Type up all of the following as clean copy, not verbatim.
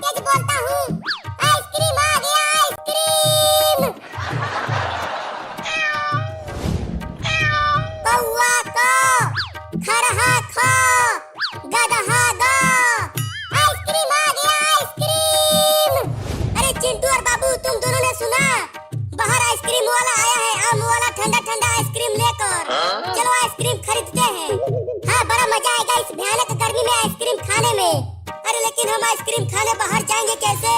तेज बोलता हूँ। आइसक्रीम आ गया, आइसक्रीम। कौआ को, खरहा खो, गदहा गो, आइसक्रीम आ गया, आइसक्रीम। अरे चिंटू और बाबू, तुम दोनों ने सुना? बाहर आइसक्रीम वाला आया है, आम वाला ठंडा ठंडा आइसक्रीम लेकर। चलो आइसक्रीम खरीदते हैं। हाँ, बड़ा मजा आएगा इस भयानक गर्मी में आइसक्रीम खाने में। अरे लेकिन हम आइसक्रीम खाने बाहर जाएंगे कैसे?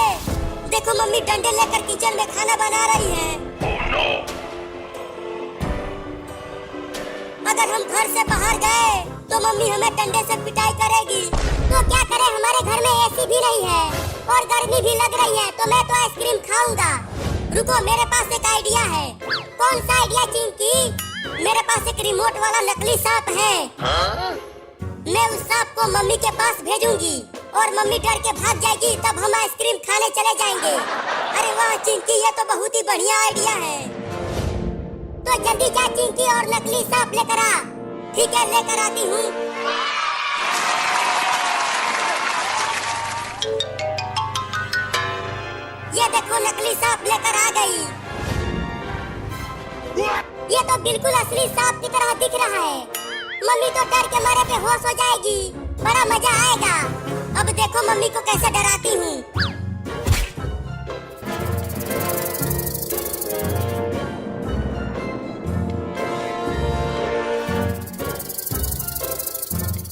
देखो मम्मी डंडे लेकर किचन में खाना बना रही है। अगर हम घर से बाहर गए तो मम्मी हमें डंडे से पिटाई करेगी। तो क्या करें, हमारे घर में एसी भी नहीं है और गर्मी भी लग रही है, तो मैं तो आइसक्रीम खाऊंगा। रुको, मेरे पास एक आइडिया है। कौन सा आइडिया चिंकी? मेरे पास एक रिमोट वाला नकली सांप है। मैं उस सांप को मम्मी के पास भेजूंगी और मम्मी डर के भाग जाएगी, तब हम आइसक्रीम खाने चले जाएंगे। अरे वाह चिंकी, ये तो बहुत ही बढ़िया आइडिया है। तो जल्दी जा चिंकी और नकली सांप लेकर आ। ठीक है, लेकर आती हूँ। ये देखो नकली सांप लेकर आ गई। ये तो बिल्कुल असली सांप की तरह दिख रहा है। मम्मी तो डर के मारे बेहोश हो जाएगी, बड़ा मजा आएगा। अब देखो मम्मी को कैसे डराती हूँ।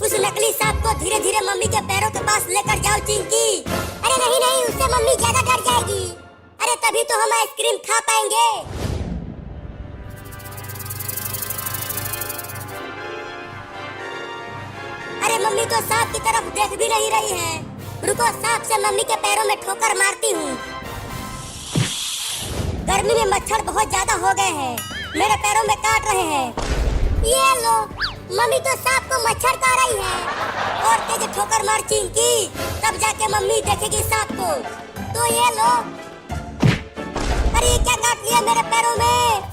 उस नकली सांप को धीरे धीरे मम्मी के पैरों के पास लेकर जाओ चिंकी। अरे नहीं नहीं, उससे मम्मी ज्यादा डर जाएगी। अरे तभी तो हम आइसक्रीम खा पाएंगे। अरे मम्मी तो सांप की तरफ देख भी नहीं रही है। रुको, सांप से मम्मी के पैरों में ठोकर मारती हूँ। गर्मी में मच्छर बहुत ज्यादा हो गए हैं, मेरे पैरों में काट रहे हैं। ये लो, मम्मी तो सांप को मच्छर खा रही है। और तेज ठोकर मार चिंकी, तब जाके मम्मी देखेगी सांप को। तो ये लो। अरे क्या काट लिया मेरे पैरों में?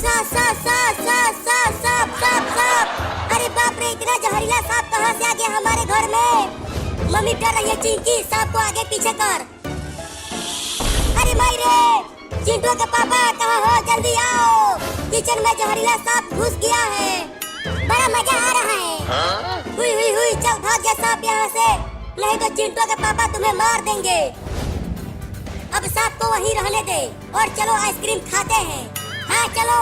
सांप सांप सांप सांप सांप सांप सांप सांप। अरे बाप रे, इतना जहरीला सांप कहाँ से आ गया हमारे घर में? मम्मी डर रही है चिंकी, सांप को आगे पीछे कर। अरे माई रे, चिंटू के पापा कहाँ हो? जल्दी आओ, किचन में जहरीला सांप घुस गया है। बड़ा मजा आ रहा है। हुई हुई हुई, चल भाग जा सांप यहाँ से, नहीं तो चिंटू के पापा तुम्हें मार देंगे। अब सांप को वहीं रहने दे और चलो आइसक्रीम खाते हैं। हाँ चलो।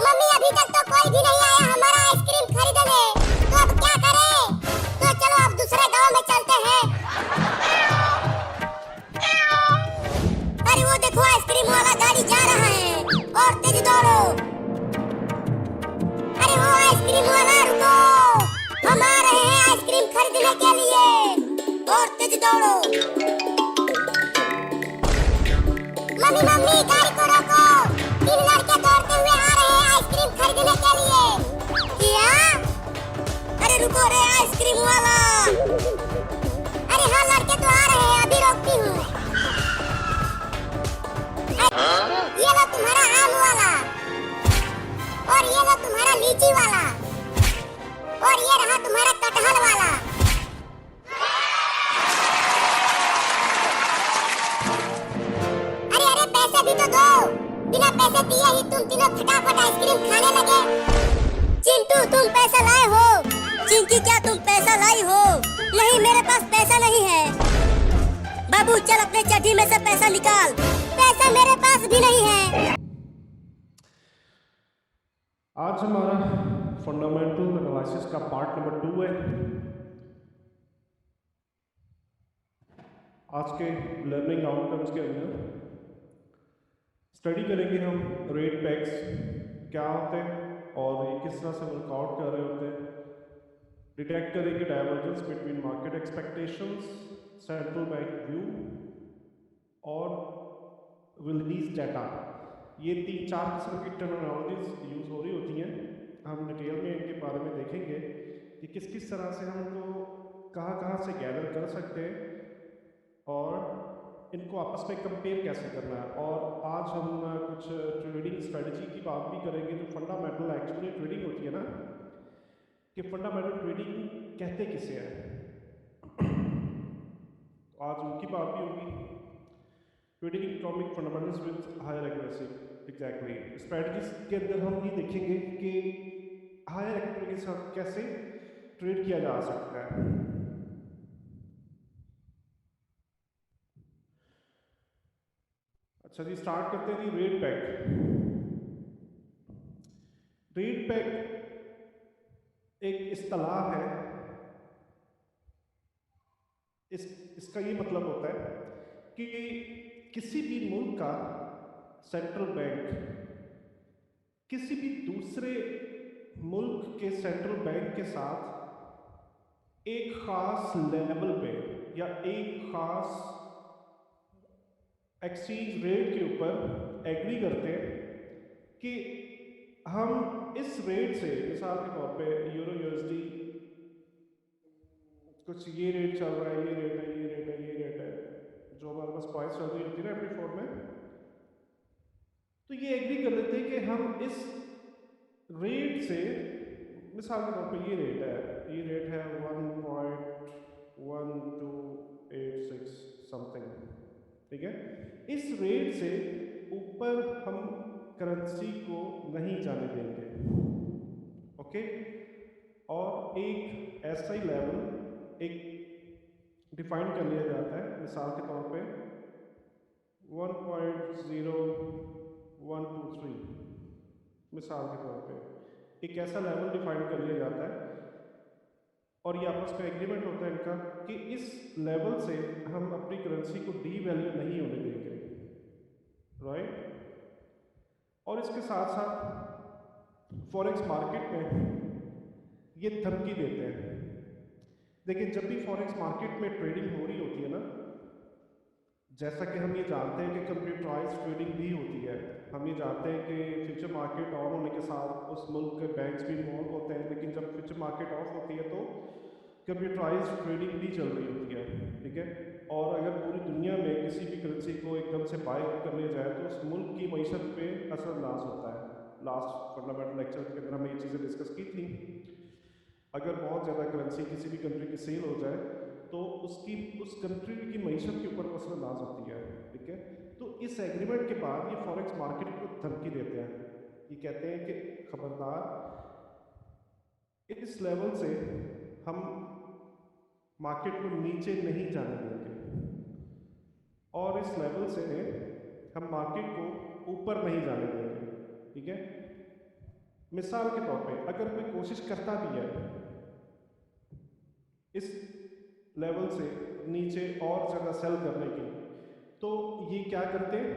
मम्मी अभी तक तो कोई भी नहीं आया हमारा आइसक्रीम खरीदने, तो अब क्या करें? तो चलो अब दूसरे गांव में चलते हैं। अरे वो देखो आइसक्रीम वाला गाड़ी जा रहा है, और तेज दौड़ो। अरे वो आइसक्रीम वाला, रुको, हम आ रहे हैं आइसक्रीम खरीदने के लिए, और तेज दौड़ो। मम्मी मम्मी, गाड़ी को रोको, 3 लड़के दौड़ते हुए आ रहे हैं आइसक्रीम खरीदने के लिए। क्या? अरे रुको रे आइसक्रीम वाला। अरे हाँ, लड़के तो आ रहे हैं, अभी रोकती हूँ। ये लो तुम्हारा आम वाला, और ये लो तुम्हारा लीची वाला, और ये रहा तुम्हारा कटहल वाला। अरे अरे, पैसे भी तो दो। बिना पैसे दिए ही तुम तीनों फटाफट आइसक्रीम खाने लगे। चिंटू, तुम पैसा लाए हो? चिंकी, क्या तुम पैसा लाई हो? नहीं, मेरे पास पैसा नहीं है। बाबू चल अपने चड्डी में से पैसा निकाल। पैसा मेरे पास भी नहीं है। आज हमारा फंडामेंटल एनालिसिस का पार्ट नंबर 2 है। आज के लर्निंग आउटकम्स के अंदर स्टडी करेंगे हम रेट पैक्स क्या होते हैं और ये किस तरह से वर्कआउट कर रहे होते हैं। डिटेक्ट करेंगे divergence between market expectations, central bank view और रिलीज डाटा। ये 3-4 किस्म की टर्मिनोलॉजीज यूज़ हो रही होती हैं। हम डिटेल में इनके बारे में देखेंगे कि किस किस तरह से हम इनको कहाँ से गैदर कर सकते हैं और इनको आपस में कंपेयर कैसे करना है। और आज हम कुछ ट्रेडिंग स्ट्रेटजी की बात भी करेंगे, जो फंडामेंटल एक्चुअली ट्रेडिंग होती है ना, कि फंडामेंटल ट्रेडिंग कहते किसे हैं। तो आज उनकी बात भी होगी। Trading economic fundamentals with higher accuracy, exactly. Strategies के अंदर हम ये देखेंगे कि हायर एक्यूरेसी के साथ कैसे ट्रेड किया जा सकता है। अच्छा जी, स्टार्ट करते हैं जी रेट पैक। रेट पैक एक इस्तेलाह है। इसका ये मतलब होता है कि किसी भी मुल्क का सेंट्रल बैंक किसी भी दूसरे मुल्क के सेंट्रल बैंक के साथ एक ख़ास लेवल पे या एक ख़ास एक्सचेंज रेट के ऊपर एग्री करते हैं कि हम इस रेट से, मिसाल के तौर पे यूरो यूएसडी कुछ ये रेट चल रहा है, ये रेट है, ये रेट है, ये रेट है, जो हमारे पास प्राइस चल रही होती है ना अपनी फॉर्म में, तो ये एग्री कर लेते हैं कि हम इस रेट से, मिसाल के तौर पे ये रेट है 1.1286 समथिंग, ठीक है। इस रेट से ऊपर हम करेंसी को नहीं जाने देंगे, ओके। और एक ऐसा ही लेवल एक डिफाइन कर लिया जाता है, मिसाल के तौर पे 1.0123, मिसाल के तौर पे एक ऐसा लेवल डिफाइन कर लिया जाता है, और ये आपस में एग्रीमेंट होता है इनका कि इस लेवल से हम अपनी करेंसी को डी वैल्यू नहीं होने देंगे, राइट। और इसके साथ साथ फॉरेक्स मार्केट में ये धमकी देते हैं। देखिए, जब भी फॉरेक्स मार्केट में ट्रेडिंग हो रही होती है ना, जैसा कि हम ये जानते हैं कि कंप्यूटराइज्ड ट्रेडिंग भी होती है, हम ये जानते हैं कि फ्यूचर मार्केट ऑन होने के साथ उस मुल्क के बैंक्स भी इन्वॉल्व होते हैं, लेकिन जब फ्यूचर मार्केट ऑफ होती है तो कंप्यूटराइज्ड ट्रेडिंग भी चल रही होती है, ठीक है। और अगर पूरी दुनिया में किसी भी करेंसी को एकदम से बाय कर लिया जाए तो उस मुल्क की मीशत पे असरअंदाज होता है। लास्ट फंडामेंटल लेक्चर के अंदर हमने ये चीज़ें डिस्कस की थी। अगर बहुत ज़्यादा करेंसी किसी भी कंट्री की सेल हो जाए तो उसकी उस कंट्री की मीशत के ऊपर असरअंदाज होती है, ठीक है। तो इस एग्रीमेंट के बाद ये फॉरेक्स मार्केट को धमकी देते हैं, ये कहते हैं कि खबरदार, इस लेवल से हम मार्केट को नीचे नहीं जाने देंगे और इस लेवल से हम मार्केट को ऊपर नहीं जाने देंगे, ठीक है। मिसाल के तौर पे अगर कोई कोशिश करता भी है इस लेवल से नीचे और ज़्यादा सेल करने की, तो ये क्या करते हैं,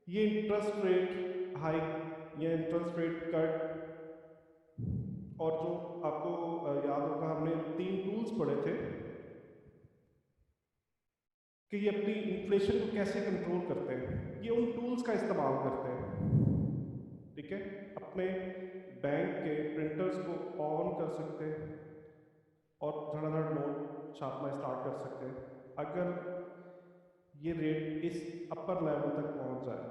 ये इंटरेस्ट रेट हाइक या इंटरेस्ट रेट कट, और जो आपको याद होगा हमने 3 टूल्स पढ़े थे कि ये अपनी इन्फ्लेशन को कैसे कंट्रोल करते हैं, ये उन टूल्स का इस्तेमाल करते हैं, ठीक है। अपने बैंक के प्रिंटर्स को ऑन कर सकते हैं और धड़ाधड़ नोट छापना स्टार्ट कर सकते हैं। अगर ये रेट इस अपर लेवल तक पहुंच जाए,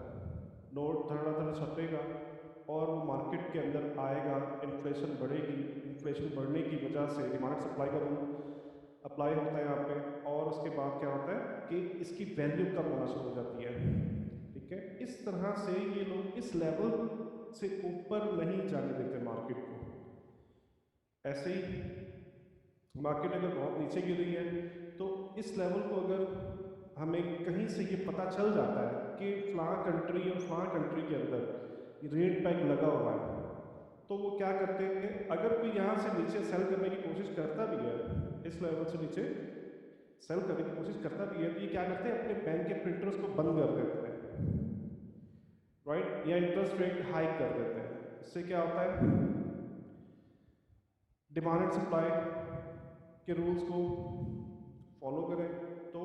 नोट धड़ाधड़ छपेगा और वो मार्केट के अंदर आएगा, इन्फ्लेशन बढ़ेगी, इन्फ्लेशन बढ़ने की वजह से डिमांड सप्लाई का रूल अप्लाई होता है यहाँ पे, और उसके बाद क्या होता है कि इसकी वैल्यू कम होना शुरू हो जाती है, ठीक है। इस तरह से ये लोग इस लेवल से ऊपर नहीं जाने देते मार्केट को। ऐसे ही मार्केट अगर बहुत नीचे गिर रही है तो इस लेवल को अगर हमें कहीं से ये पता चल जाता है कि फलां कंट्री और फलां कंट्री के अंदर रेट पैक लगा हुआ है, तो वो क्या करते हैं, अगर कोई यहाँ से नीचे सेल करने की कोशिश करता भी है, इस लेवल से नीचे सेल करने की कोशिश करता भी है, तो ये क्या करते हैं, अपने बैंक के प्रिंटर्स को बंद कर देते हैं, राइट, या इंटरेस्ट रेट हाइक कर देते हैं। इससे क्या होता है, डिमांड एंड सप्लाई के रूल्स को फॉलो करें तो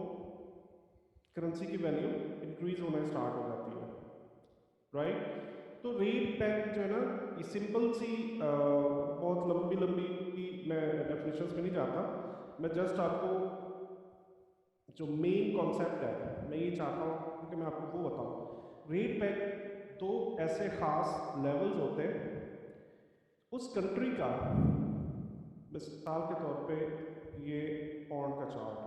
करेंसी की वैल्यू इंक्रीज होना स्टार्ट हो जाती है, राइट। तो रेट पैक जो है ना, ये सिंपल सी बहुत लंबी मैं डेफिनेशंस में नहीं जाता, मैं जस्ट आपको जो मेन कॉन्सेप्ट है, मैं ये चाहता हूँ कि मैं आपको वो बताऊँ। रेट पैक दो ऐसे ख़ास लेवल्स होते हैं उस कंट्री का। मिसाल के तौर पे ये पौंड का चार्ट है,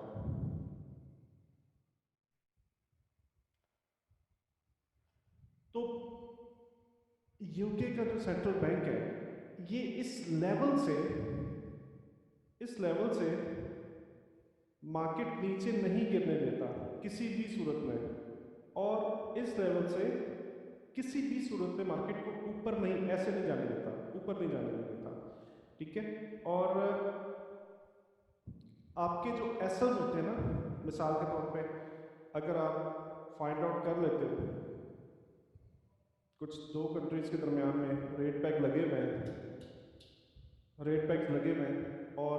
तो यूके का जो सेंट्रल बैंक है ये इस लेवल से मार्केट नीचे नहीं गिरने देता किसी भी सूरत में, और इस लेवल से किसी भी सूरत में मार्केट को ऊपर नहीं, ऐसे नहीं जाने देता, ऊपर नहीं जाने देता, ठीक है। और आपके जो एसेट्स होते हैं ना, मिसाल के तौर पे अगर आप फाइंड आउट कर लेते हो कुछ दो कंट्रीज के दरमियान में रेट पैक लगे हुए हैं, रेट पैक लगे हुए हैं, और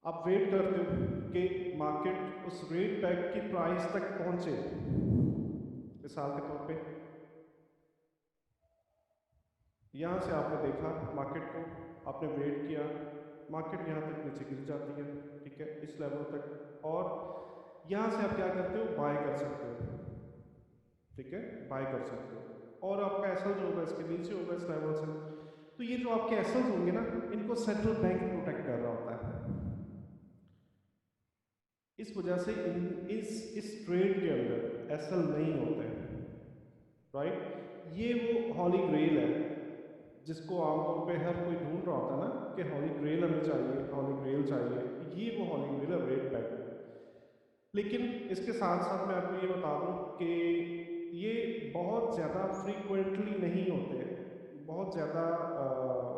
आप वेट करते हो कि मार्केट उस रेट पैक की प्राइस तक पहुंचे। मिसाल के तौर पे यहाँ से आपने देखा मार्केट को, आपने वेट किया, मार्केट यहाँ तक नीचे गिर जाती है, ठीक है, इस लेवल तक, और यहाँ से आप क्या करते हो, बाय कर सकते हो, ठीक है, बाय कर सकते हो, और आपका एसेट जो होगा इसके नीचे होगा इस लेवल से। तो ये जो आपके एसेट होंगे ना, इनको सेंट्रल बैंक प्रोटेक्ट कर रहा होता है। इस वजह से इस ट्रेड के अंदर एसल नहीं होते हैं, राइट। ये वो हॉली ग्रेल है जिसको आमतौर पे हर कोई ढूंढ रहा होता है ना कि हॉली ग्रेल हमें चाहिए, हॉली ग्रेल चाहिए, ये वो हॉली ग्रेल है, रेट पैक। लेकिन इसके साथ साथ मैं आपको ये बता दूं कि ये बहुत ज़्यादा फ्रीक्वेंटली नहीं होते, बहुत ज़्यादा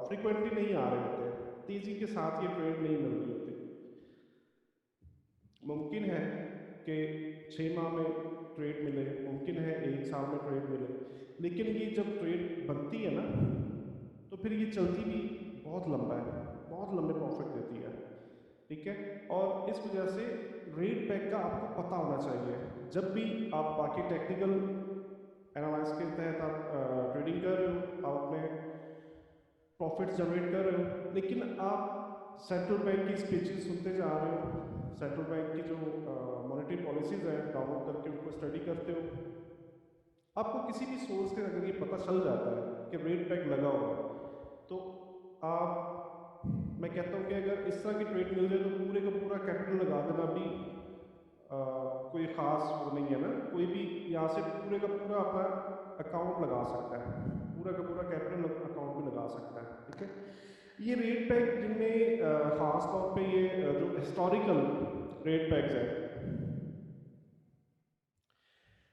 फ्रीक्वेंटली नहीं आ रहे होते, तेज़ी के साथ ये ट्रेड नहीं मिल रही होती। मुमकिन है कि 6 माह में ट्रेड मिले, मुमकिन है 1 साल में ट्रेड मिले, लेकिन ये जब ट्रेड बनती है ना तो फिर ये चलती भी बहुत लंबा है, बहुत लंबे प्रॉफिट देती है, ठीक है। और इस वजह से रेट पैक का आपको पता होना चाहिए। जब भी आप बाकी टेक्निकल एनालिसिस के तहत आप ट्रेडिंग कर रहे हो, आप अपने प्रॉफिट जनरेट कर रहे हो, लेकिन आप सेंट्रल बैंक की स्पीचेस सुनते जा रहे हो, सेंट्रल बैंक की जो मॉनेटरी पॉलिसीज़ हैं डाउनलोड करके उनको स्टडी करते हो, आपको किसी भी सोर्स से अगर ये पता चल जाता है कि रेट पैक लगा हुआ है, तो आप, मैं कहता हूँ कि अगर इस तरह की ट्रेड मिल जाए तो पूरे का पूरा कैपिटल लगा देना भी कोई ख़ास वो नहीं है ना, कोई भी यहाँ से पूरे का पूरा अपना अकाउंट लगा सकता है, पूरा का पूरा कैपिटल अकाउंट भी लगा सकता है, ठीक है। ये रेट पैक जिनमें ख़ास तौर पे ये जो हिस्टोरिकल रेट पैक्स हैं,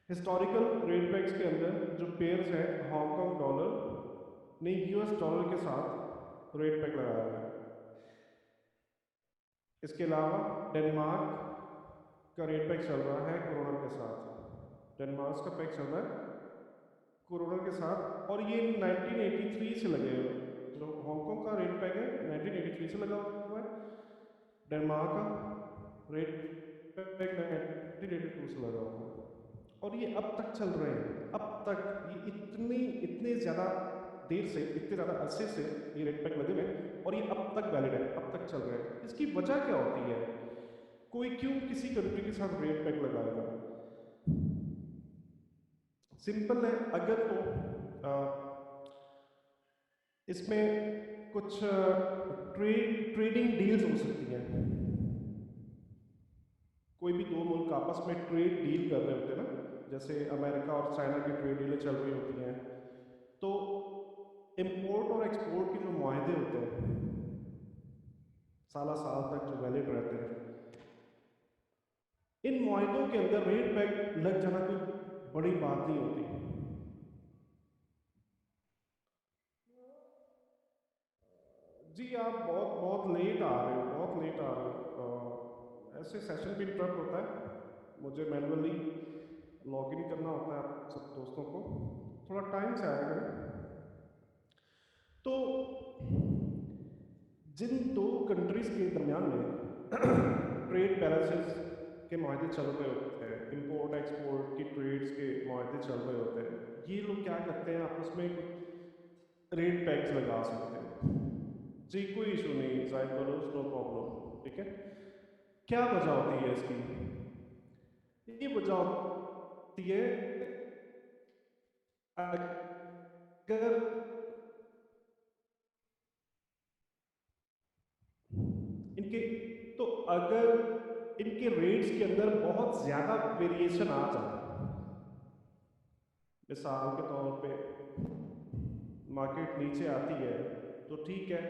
हिस्टोरिकल रेट पैक्स के अंदर जो पेयर्स हैं, हांगकांग डॉलर ने यूएस डॉलर के साथ रेट पैक लगाया है। इसके अलावा डेनमार्क का रेट पैक चल रहा है कोरोना के साथ, डेनमार्क का पैक चल रहा है कोरोना के साथ, और ये 1983 से लगे हुए, जो हांगकांग का रेट पैक है 1983 से लगा हुआ है, डेनमार्क का रेट पैक 1982 से लगा हुआ है, और ये अब तक चल रहे हैं, अब तक ये इतने ज़्यादा देर से, इतने ज़्यादा अरसे से ये रेट पैक लगे हुए हैं, और ये अब तक वैलिड है, अब तक चल रहे हैं। इसकी वजह क्या होती है, कोई क्यों किसी कंट्री के साथ रेट पैक लगाएगा? सिंपल है, अगर तो इसमें कुछ ट्रेडिंग डील्स हो सकती हैं, कोई भी दो मुल्क आपस में ट्रेड डील कर रहे होते हैं ना, जैसे अमेरिका और चाइना की ट्रेड डीलें चल रही होती हैं, तो इंपोर्ट और एक्सपोर्ट के जो मुआहदे होते हैं साल तक जो वैलिड रहते हैं, इन मुआहदों के अंदर रेट पैक लग जाना कोई बड़ी बात नहीं होती। जी आप बहुत लेट आ रहे हो, बहुत लेट आ रहे हो, ऐसे सेशन भी इंटरप्ट होता है, मुझे मैनुअली लॉग इन करना होता है आप सब दोस्तों को, थोड़ा टाइम से आया करें। तो जिन दो कंट्रीज़ के दरमियान में ट्रेड बैलेंसेस के मुआहदे चल रहे होते हैं, इंपोर्ट एक्सपोर्ट की ट्रेड्स के मुआहदे चल रहे होते हैं, ये लोग क्या करते हैं आपस में रेट पैक्स लगा सकते हैं। जी कोई इशू नहीं, जाहिद बलोच, नो प्रॉब्लम, ठीक है। क्या वजह होती है इसकी? ये वजह होती है अगर इनके तो अगर इनके रेट्स के अंदर बहुत ज़्यादा वेरिएशन आ जाए, मिसाल के तौर पे मार्केट नीचे आती है तो ठीक है,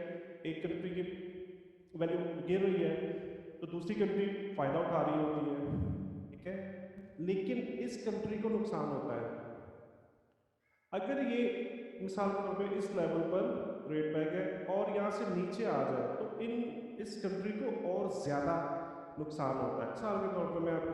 एक कंट्री की वैल्यू गिर रही है तो दूसरी कंट्री फ़ायदा उठा रही होती है, ठीक है, लेकिन इस कंट्री को नुकसान होता है अगर ये मिसाल के तौर पे इस लेवल पर रेट बैक है और यहाँ से नीचे आ जाए तो इस कंट्री को और ज़्यादा नुकसान होता है। मिसाल के तौर पे मैं आपको